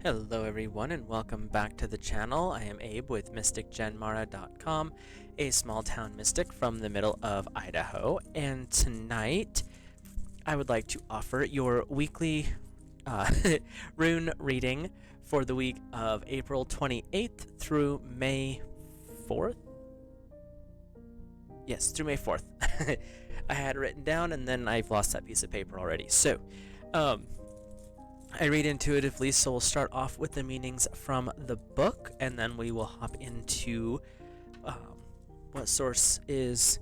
Hello everyone and welcome back to the channel. I am Abe with MysticGenMara.com, a small town mystic from the middle of Idaho, and tonight I would like to offer your weekly rune reading for the week of April 28th through May 4th. Yes, through May 4th. I had it written down and then I've lost that piece of paper already. So, I read intuitively, so we'll start off with the meanings from the book, and then we will hop into what source is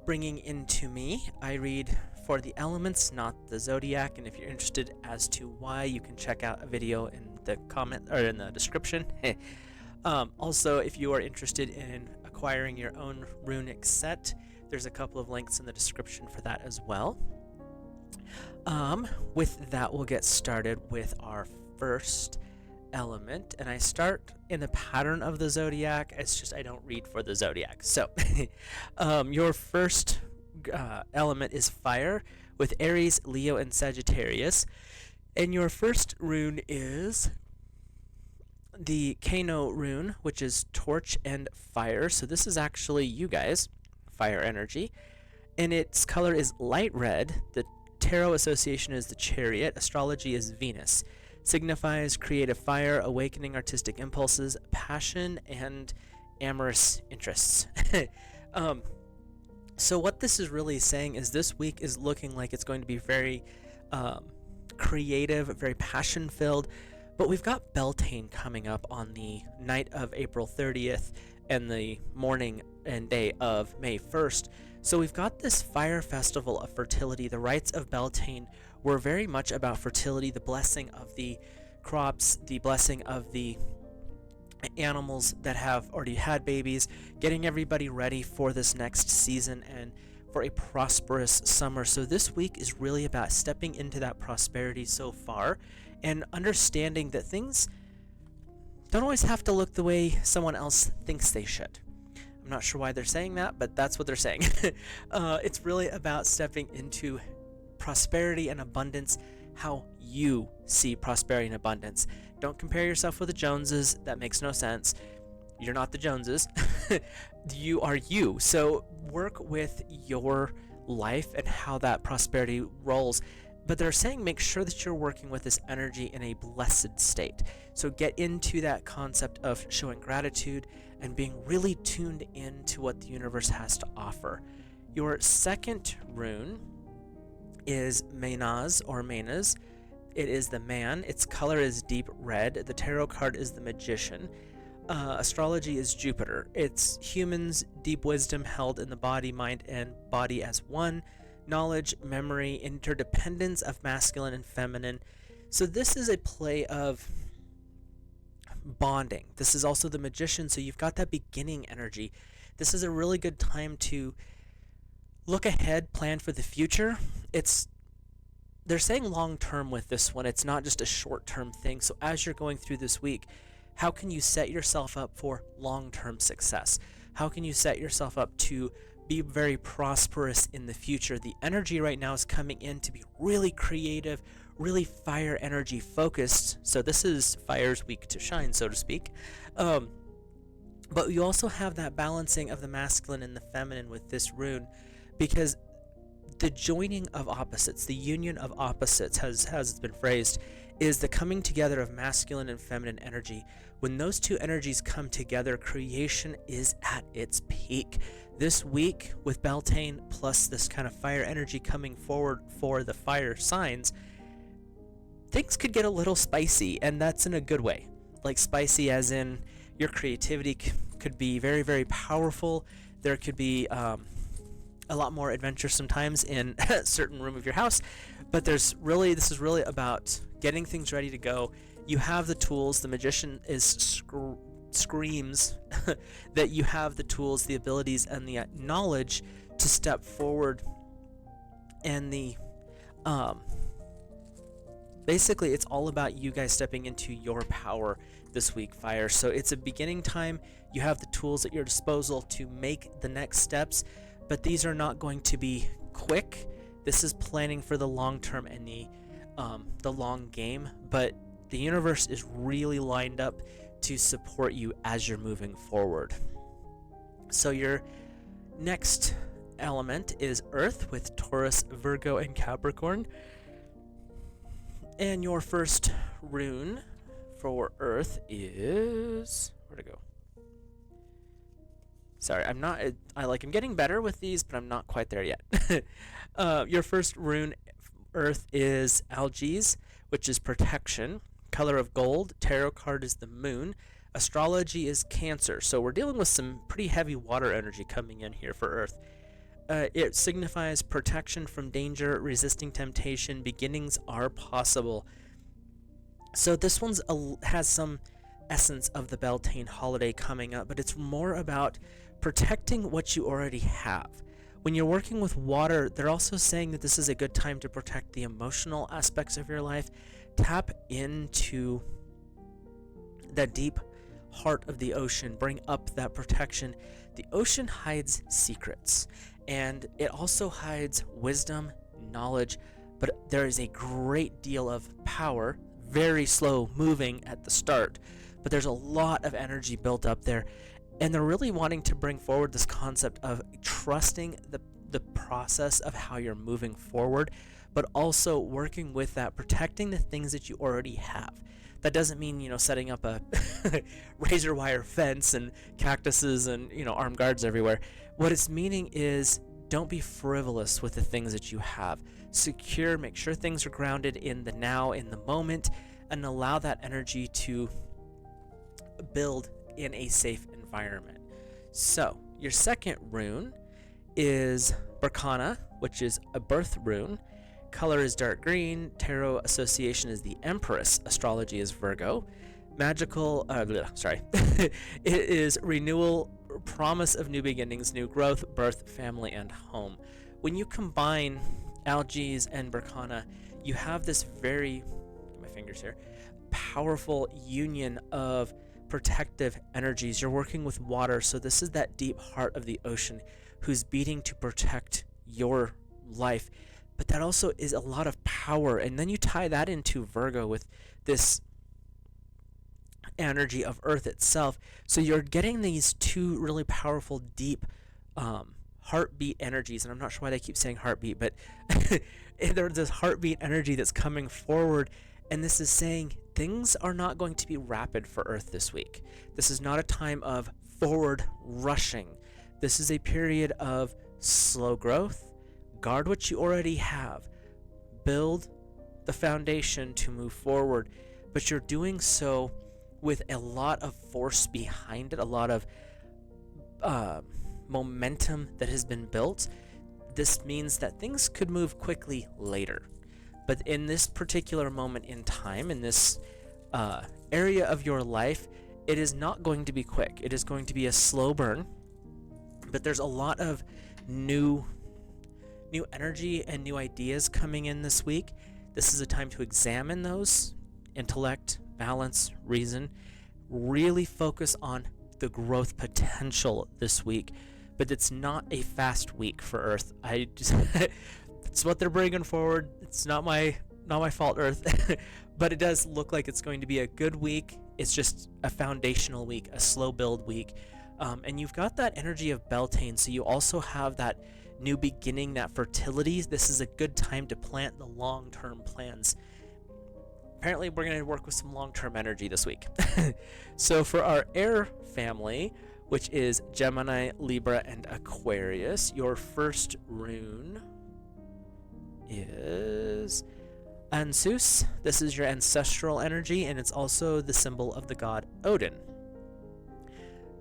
bringing into me. I read for the elements, not the zodiac, and if you're interested as to why, you can check out a video in the comment or in the description. Also, if you are interested in acquiring your own runic set, there's a couple of links in the description for that as well. With that, we'll get started with our first element, and I start in the pattern of the zodiac. It's just I don't read for the zodiac. So, your first element is fire with Aries, Leo, and Sagittarius, and your first rune is the Kano rune, which is torch and fire. So this is actually you guys, fire energy, and its color is light red. The Tarot association is the Chariot. Astrology is Venus. Signifies creative fire, awakening artistic impulses, passion, and amorous interests. So what this is really saying is this week is looking like it's going to be very creative, very passion-filled. But we've got Beltane coming up on the night of April 30th and the morning and day of May 1st. So we've got this fire festival of fertility. The rites of Beltane were very much about fertility, the blessing of the crops, the blessing of the animals that have already had babies, getting everybody ready for this next season and for a prosperous summer. So this week is really about stepping into that prosperity so far and understanding that things don't always have to look the way someone else thinks they should. I'm not sure why they're saying that, but that's what they're saying. It's really about stepping into prosperity and abundance, how you see prosperity and abundance. Don't compare yourself with the Joneses. That makes no sense. You're not the Joneses. You are you. So work with your life and how that prosperity rolls. But they're saying make sure that you're working with this energy in a blessed state. So get into that concept of showing gratitude and being really tuned into what the universe has to offer. Your second rune is Maynaz or Maynaz. It is the man. Its color is deep red. The tarot card is the magician. Astrology is Jupiter. It's humans' deep wisdom held in the body, mind, and body as one. Knowledge, memory, interdependence of masculine and feminine. So this is a play of bonding. This is also the magician, so you've got that beginning energy. This is a really good time to look ahead, plan for the future. They're saying long term with this one. It's not just a short term thing. So as you're going through this week, how can you set yourself up for long term success? How can you set yourself up to be very prosperous in the future? The energy right now is coming in to be really creative, really fire energy focused. So this is fire's week to shine, so to speak. But you also have that balancing of the masculine and the feminine with this rune, because the joining of opposites, the union of opposites, has it's been phrased, is the coming together of masculine and feminine energy. When those two energies come together, creation is at its peak. This week, with Beltane plus this kind of fire energy coming forward for the fire signs, things could get a little spicy, and that's in a good way. Like spicy as in your creativity could be very, very powerful. There could be a lot more adventuresome times in a certain room of your house, but this is really about getting things ready to go. You have the tools. The magician screams that you have the tools, the abilities, and the knowledge to step forward. And basically it's all about you guys stepping into your power this week, fire. So it's a beginning time. You have the tools at your disposal to make the next steps, but these are not going to be quick. This is planning for the long term and the long game, but The universe is really lined up to support you as you're moving forward. So your next element is Earth with Taurus, Virgo, and Capricorn. And your first rune for Earth is... where'd it go? Sorry, I'm getting better with these, but I'm not quite there yet. Your first rune, Earth, is Algiz, which is protection. Color of gold. Tarot card is the moon. Astrology is Cancer. So we're dealing with some pretty heavy water energy coming in here for Earth. It signifies protection from danger, resisting temptation, beginnings are possible. So this one's has some essence of the Beltane holiday coming up, but it's more about protecting what you already have. When you're working with water, they're also saying that this is a good time to protect the emotional aspects of your life. Tap into the deep heart of the ocean, bring up that protection. The ocean hides secrets, and it also hides wisdom, knowledge, but there is a great deal of power, very slow moving at the start, but there's a lot of energy built up there, and they're really wanting to bring forward this concept of trusting the process of how you're moving forward, but also working with that, protecting the things that you already have. That doesn't mean, setting up a razor wire fence and cactuses and, armed guards everywhere. What it's meaning is don't be frivolous with the things that you have. Secure, make sure things are grounded in the now, in the moment, and allow that energy to build in a safe environment. So, your second rune is Berkana, which is a birth rune. Color is dark green. Tarot association is the Empress. Astrology is Virgo. Magical, it is renewal, promise of new beginnings, new growth, birth, family, and home. When you combine Algiz and Berkana, you have this very, get my fingers here, powerful union of protective energies. You're working with water, so this is that deep heart of the ocean who's beating to protect your life. But that also is a lot of power. And then you tie that into Virgo with this energy of Earth itself. So you're getting these two really powerful, deep heartbeat energies. And I'm not sure why they keep saying heartbeat, but there's this heartbeat energy that's coming forward. And this is saying things are not going to be rapid for Earth this week. This is not a time of forward rushing. This is a period of slow growth. Guard what you already have. Build the foundation to move forward. But you're doing so with a lot of force behind it, a lot of momentum that has been built. This means that things could move quickly later. But in this particular moment in time, in this area of your life, it is not going to be quick. It is going to be a slow burn. But there's a lot of new energy and new ideas coming in this week. This is a time to examine those, intellect, balance, reason, really focus on the growth potential this week. But it's not a fast week for Earth. It's what they're bringing forward. It's not my fault, Earth. But it does look like it's going to be a good week. It's just a foundational week, a slow build week. And you've got that energy of Beltane, so you also have that new beginning, that fertility. This is a good time to plant the long-term plans. Apparently, we're going to work with some long-term energy this week. So for our air family, which is Gemini, Libra, and Aquarius, your first rune is Ansus. This is your ancestral energy, and it's also the symbol of the god Odin.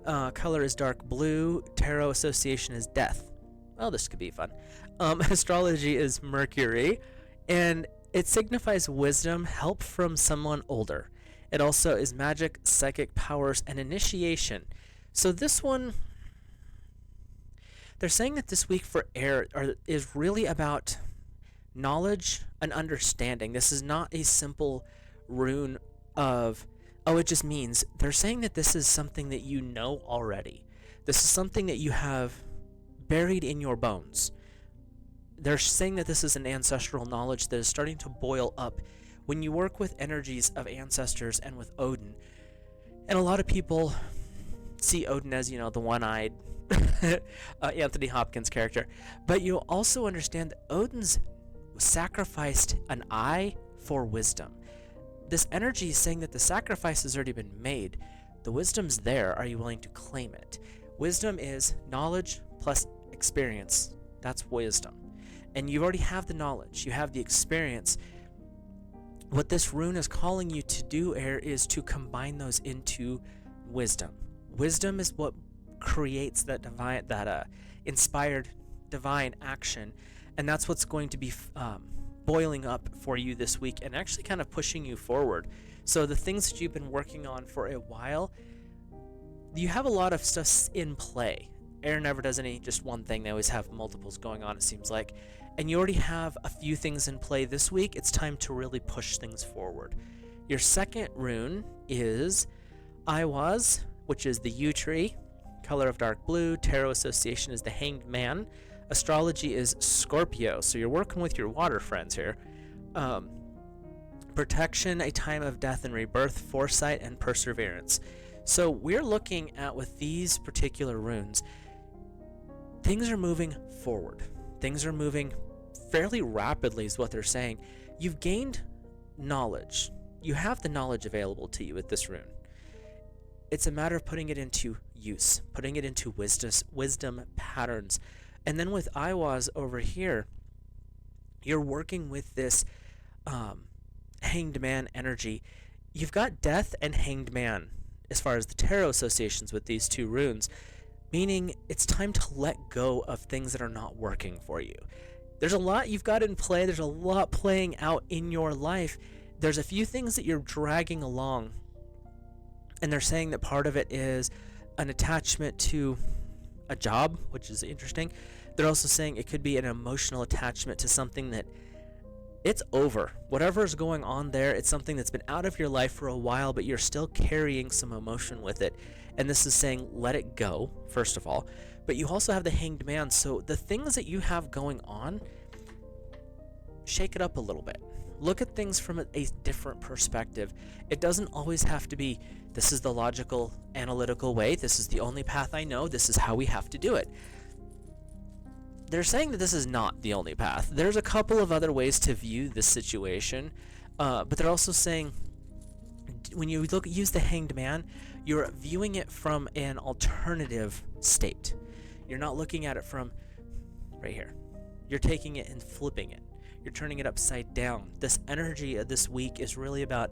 Color is dark blue. Tarot association is death. Well, this could be fun. Astrology is Mercury, and it signifies wisdom, help from someone older. It also is magic, psychic powers, and initiation. So this one, they're saying that this week for air is really about knowledge and understanding. This is not a simple rune of, it just means. They're saying that this is something that you know already. This is something that you have buried in your bones. They're saying that this is an ancestral knowledge that is starting to boil up When you work with energies of ancestors and with Odin, and a lot of people see Odin as, the one-eyed Anthony Hopkins character, but you'll also understand that Odin's sacrificed an eye for wisdom. This energy is saying that the sacrifice has already been made. The wisdom's there. Are you willing to claim it? Wisdom is knowledge plus experience. That's wisdom. And you already have the knowledge. You have the experience. What this rune is calling you to do, Air, is to combine those into wisdom. Wisdom is what creates that divine, inspired divine action, and that's what's going to be boiling up for you this week and actually kind of pushing you forward. So the things that you've been working on for a while, you have a lot of stuff in play. Air never does just one thing. They always have multiples going on, it seems like. And you already have a few things in play this week. It's time to really push things forward. Your second rune is Iwaz, which is the yew tree. Color of dark blue. Tarot association is the Hanged Man. Astrology is Scorpio. So you're working with your water friends here. Protection, a time of death and rebirth, foresight, and perseverance. So we're looking at, with these particular runes, things are moving forward. Things are moving fairly rapidly is what they're saying. You've gained knowledge. You have the knowledge available to you with this rune. It's a matter of putting it into use, putting it into wisdom patterns. And then with Iwaz over here, you're working with this Hanged Man energy. You've got Death and Hanged Man as far as the tarot associations with these two runes, meaning it's time to let go of things that are not working for you. There's a lot you've got in play. There's a lot playing out in your life. There's a few things that you're dragging along, and they're saying that part of it is an attachment to a job, which is interesting. They're also saying it could be an emotional attachment to something that it's over. Whatever is going on there, it's something that's been out of your life for a while, but you're still carrying some emotion with it. And this is saying, let it go, first of all. But you also have the Hanged Man. So the things that you have going on, shake it up a little bit. Look at things from a different perspective. It doesn't always have to be, this is the logical, analytical way. This is the only path I know. This is how we have to do it. They're saying that this is not the only path. There's a couple of other ways to view this situation, but they're also saying when you use the Hanged Man, you're viewing it from an alternative state. You're not looking at it from right here. You're taking it and flipping it. You're turning it upside down. This energy of this week is really about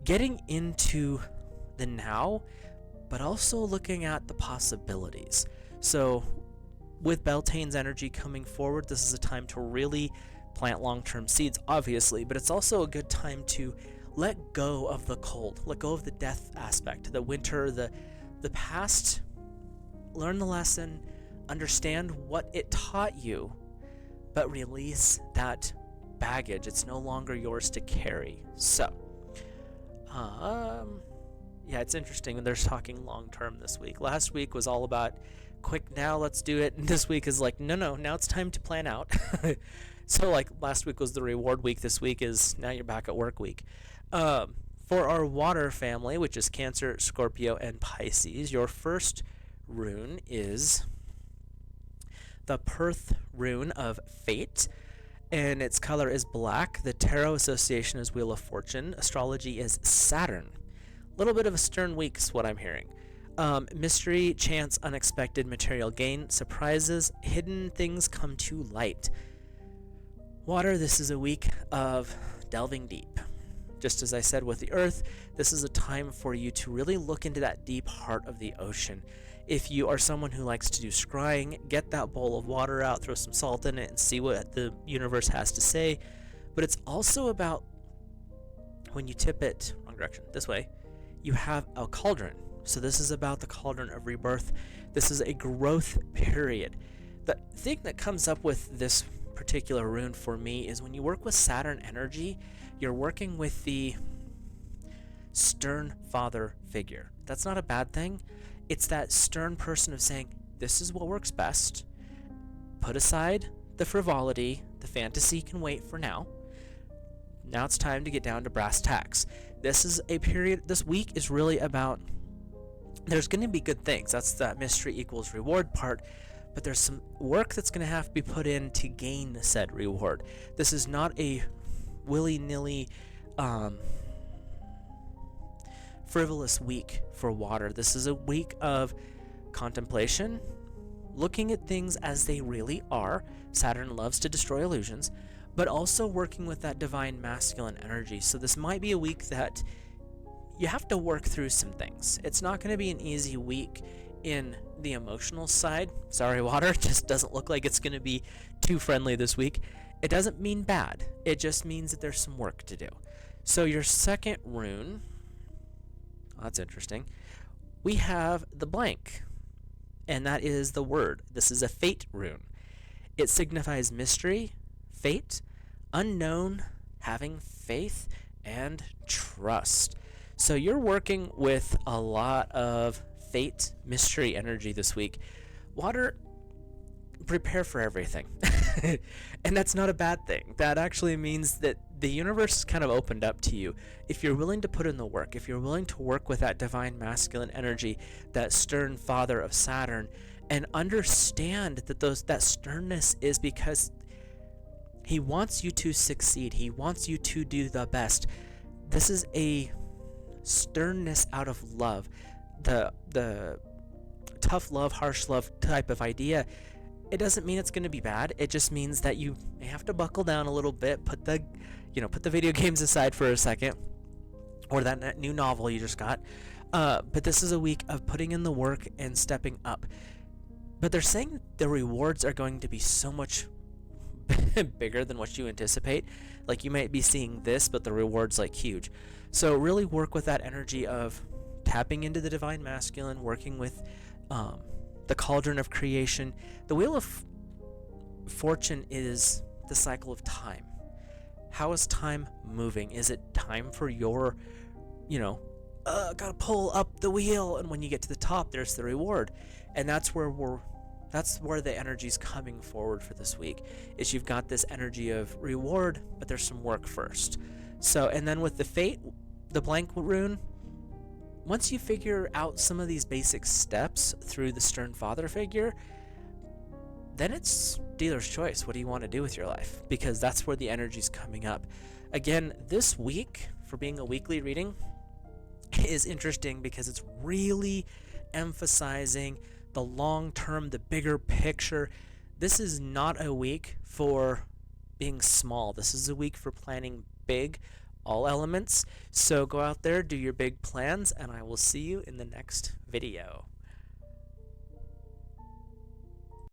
getting into the now, but also looking at the possibilities. So with Beltane's energy coming forward, this is a time to really plant long-term seeds, obviously, but it's also a good time to let go of the cold, let go of the death aspect, the winter, the past, learn the lesson, understand what it taught you, but release that baggage. It's no longer yours to carry. So, yeah, it's interesting when they're talking long-term this week. Last week was all about quick now, let's do it. And this week is like, no, now it's time to plan out. So like last week was the reward week. This week is now you're back at work week. For our water family, which is Cancer, Scorpio, and Pisces, your first rune is the Perth rune of Fate, and its color is black. The tarot association is Wheel of Fortune. Astrology is Saturn. A little bit of a stern week is what I'm hearing. Mystery, chance, unexpected material gain, surprises, hidden things come to light. Water, this is a week of delving deep. Just as I said with the earth, this is a time for you to really look into that deep heart of the ocean. If you are someone who likes to do scrying, get that bowl of water out, throw some salt in it, and see what the universe has to say. But it's also about when you tip it, wrong direction, this way, you have a cauldron. So this is about the cauldron of rebirth. This is a growth period. The thing that comes up with this particular rune for me is when you work with Saturn energy, you're working with the stern father figure. That's not a bad thing. It's that stern person of saying, this is what works best. Put aside the frivolity. The fantasy can wait for now. Now it's time to get down to brass tacks. This is a period, this week is really about, there's going to be good things. That's that mystery equals reward part. But there's some work that's going to have to be put in to gain said reward. This is not a willy-nilly, frivolous week for water. This is a week of contemplation, looking at things as they really are. Saturn loves to destroy illusions, but also working with that divine masculine energy. So this might be a week that you have to work through some things. It's not going to be an easy week in the emotional side. Sorry, water, just doesn't look like it's going to be too friendly this week. It doesn't mean bad. It just means that there's some work to do. So your second rune, that's interesting. We have the blank, and that is the word. This is a fate rune. It signifies mystery, fate, unknown, having faith, and trust. So you're working with a lot of fate, mystery energy this week. Water, prepare for everything. And that's not a bad thing. That actually means that the universe is kind of opened up to you. If you're willing to put in the work, if you're willing to work with that divine masculine energy, that stern father of Saturn, and understand that that sternness is because he wants you to succeed. He wants you to do the best. This is a sternness out of love. The tough love, harsh love type of idea, it doesn't mean it's going to be bad. It just means that you may have to buckle down a little bit, put the video games aside for a second, or that new novel you just got. But this is a week of putting in the work and stepping up. But they're saying the rewards are going to be so much bigger than what you anticipate. Like, you might be seeing this, but the reward's like huge. So really work with that energy of tapping into the divine masculine, working with the cauldron of creation. The wheel of fortune is the cycle of time. How is time moving? Is it time for your, gotta pull up the wheel, and when you get to the top, there's the reward. And that's where the energy's coming forward for this week, is you've got this energy of reward, but there's some work first. So, and then with the fate, the blank rune, once you figure out some of these basic steps through the stern father figure, then it's dealer's choice. What do you want to do with your life? Because that's where the energy's coming up. Again, this week, for being a weekly reading, is interesting because it's really emphasizing the long term, the bigger picture. This is not a week for being small. This is a week for planning big, all elements. So go out there, do your big plans, and I will see you in the next video.